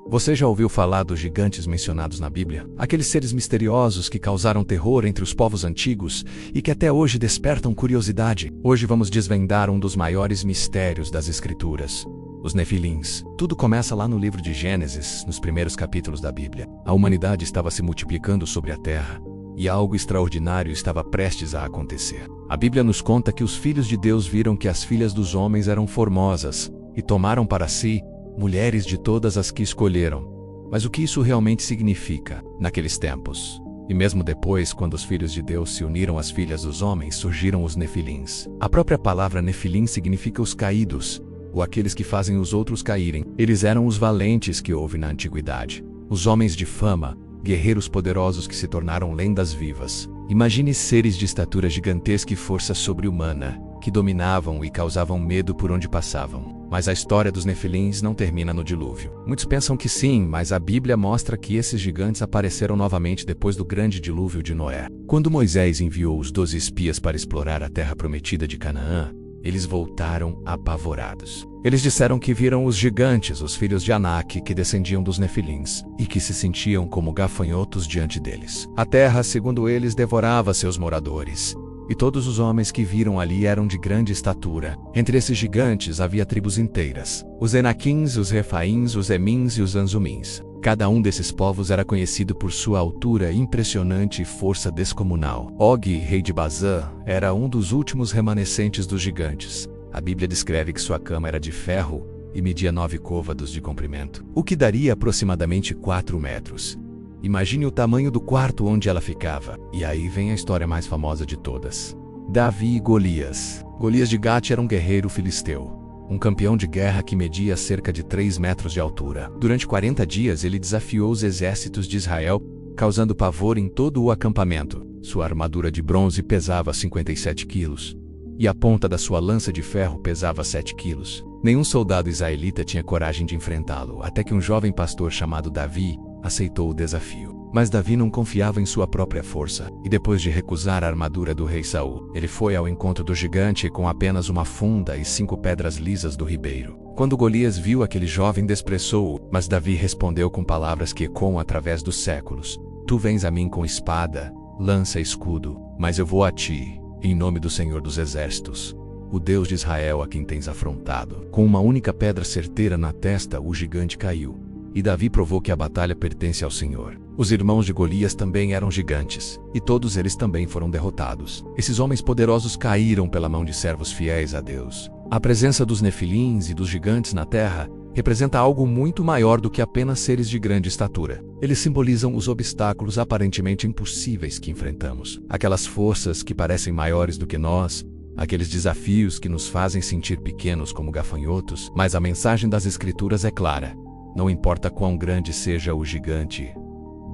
Você já ouviu falar dos gigantes mencionados na Bíblia? Aqueles seres misteriosos que causaram terror entre os povos antigos e que até hoje despertam curiosidade. Hoje vamos desvendar um dos maiores mistérios das Escrituras: os Nefilins. Tudo começa lá no livro de Gênesis, nos primeiros capítulos da Bíblia. A humanidade estava se multiplicando sobre a terra e algo extraordinário estava prestes a acontecer. A Bíblia nos conta que os filhos de Deus viram que as filhas dos homens eram formosas e tomaram para si mulheres de todas as que escolheram. Mas o que isso realmente significa naqueles tempos? E mesmo depois, quando os filhos de Deus se uniram às filhas dos homens, surgiram os Nefilins. A própria palavra Nefilim significa os caídos, ou aqueles que fazem os outros caírem. Eles eram os valentes que houve na antiguidade, os homens de fama, guerreiros poderosos que se tornaram lendas vivas. Imagine seres de estatura gigantesca e força sobre-humana, que dominavam e causavam medo por onde passavam. Mas a história dos Nefilins não termina no dilúvio. Muitos pensam que sim, mas a Bíblia mostra que esses gigantes apareceram novamente depois do grande dilúvio de Noé. Quando Moisés enviou os 12 espias para explorar a terra prometida de Canaã, eles voltaram apavorados. Eles disseram que viram os gigantes, os filhos de Anak, que descendiam dos Nefilins, e que se sentiam como gafanhotos diante deles. A terra, segundo eles, devorava seus moradores. E todos os homens que viram ali eram de grande estatura. Entre esses gigantes havia tribos inteiras: os Enaquins, os Refaíns, os Emins e os Anzumins. Cada um desses povos era conhecido por sua altura impressionante e força descomunal. Og, rei de Bazã, era um dos últimos remanescentes dos gigantes. A Bíblia descreve que sua cama era de ferro e media 9 côvados de comprimento, o que daria aproximadamente 4 metros. Imagine o tamanho do quarto onde ela ficava. E aí vem a história mais famosa de todas: Davi e Golias. Golias de Gate era um guerreiro filisteu, um campeão de guerra que media cerca de 3 metros de altura. Durante 40 dias ele desafiou os exércitos de Israel, causando pavor em todo o acampamento. Sua armadura de bronze pesava 57 quilos, e a ponta da sua lança de ferro pesava 7 quilos. Nenhum soldado israelita tinha coragem de enfrentá-lo, até que um jovem pastor chamado Davi aceitou o desafio. Mas Davi não confiava em sua própria força, e depois de recusar a armadura do rei Saul, ele foi ao encontro do gigante com apenas uma funda e 5 pedras lisas do ribeiro. Quando Golias viu aquele jovem, desprezou-o, mas Davi respondeu com palavras que ecoam através dos séculos: Tu vens a mim com espada, lança e escudo, mas eu vou a ti, em nome do Senhor dos Exércitos, o Deus de Israel a quem tens afrontado. Com uma única pedra certeira na testa, o gigante caiu. E Davi provou que a batalha pertence ao Senhor. Os irmãos de Golias também eram gigantes, e todos eles também foram derrotados. Esses homens poderosos caíram pela mão de servos fiéis a Deus. A presença dos Nefilins e dos gigantes na terra representa algo muito maior do que apenas seres de grande estatura. Eles simbolizam os obstáculos aparentemente impossíveis que enfrentamos, aquelas forças que parecem maiores do que nós, aqueles desafios que nos fazem sentir pequenos como gafanhotos. Mas a mensagem das Escrituras é clara: não importa quão grande seja o gigante,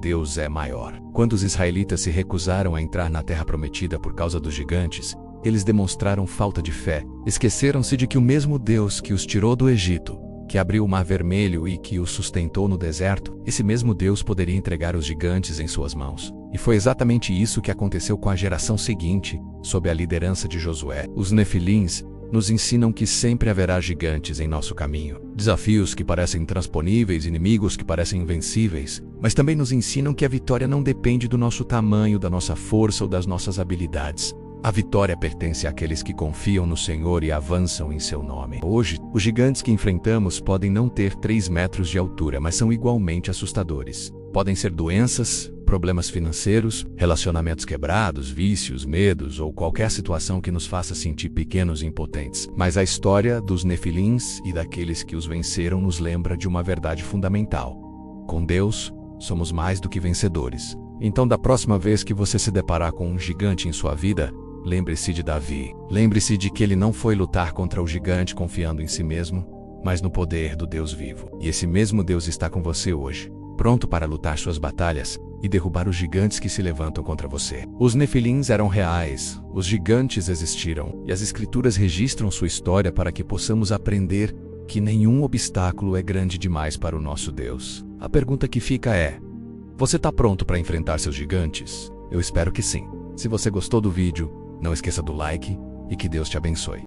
Deus é maior. Quando os israelitas se recusaram a entrar na terra prometida por causa dos gigantes, eles demonstraram falta de fé. Esqueceram-se de que o mesmo Deus que os tirou do Egito, que abriu o Mar Vermelho e que os sustentou no deserto, esse mesmo Deus poderia entregar os gigantes em suas mãos. E foi exatamente isso que aconteceu com a geração seguinte, sob a liderança de Josué. Os Nefilins nos ensinam que sempre haverá gigantes em nosso caminho. Desafios que parecem intransponíveis, inimigos que parecem invencíveis, mas também nos ensinam que a vitória não depende do nosso tamanho, da nossa força ou das nossas habilidades. A vitória pertence àqueles que confiam no Senhor e avançam em seu nome. Hoje, os gigantes que enfrentamos podem não ter 3 metros de altura, mas são igualmente assustadores. Podem ser doenças, problemas financeiros, relacionamentos quebrados, vícios, medos ou qualquer situação que nos faça sentir pequenos e impotentes. Mas a história dos Nefilins e daqueles que os venceram nos lembra de uma verdade fundamental: com Deus, somos mais do que vencedores. Então, da próxima vez que você se deparar com um gigante em sua vida, lembre-se de Davi. Lembre-se de que ele não foi lutar contra o gigante confiando em si mesmo, mas no poder do Deus vivo. E esse mesmo Deus está com você hoje, pronto para lutar suas batalhas e derrubar os gigantes que se levantam contra você. Os Nefilins eram reais, os gigantes existiram, e as Escrituras registram sua história para que possamos aprender que nenhum obstáculo é grande demais para o nosso Deus. A pergunta que fica é: você está pronto para enfrentar seus gigantes? Eu espero que sim. Se você gostou do vídeo, não esqueça do like e que Deus te abençoe.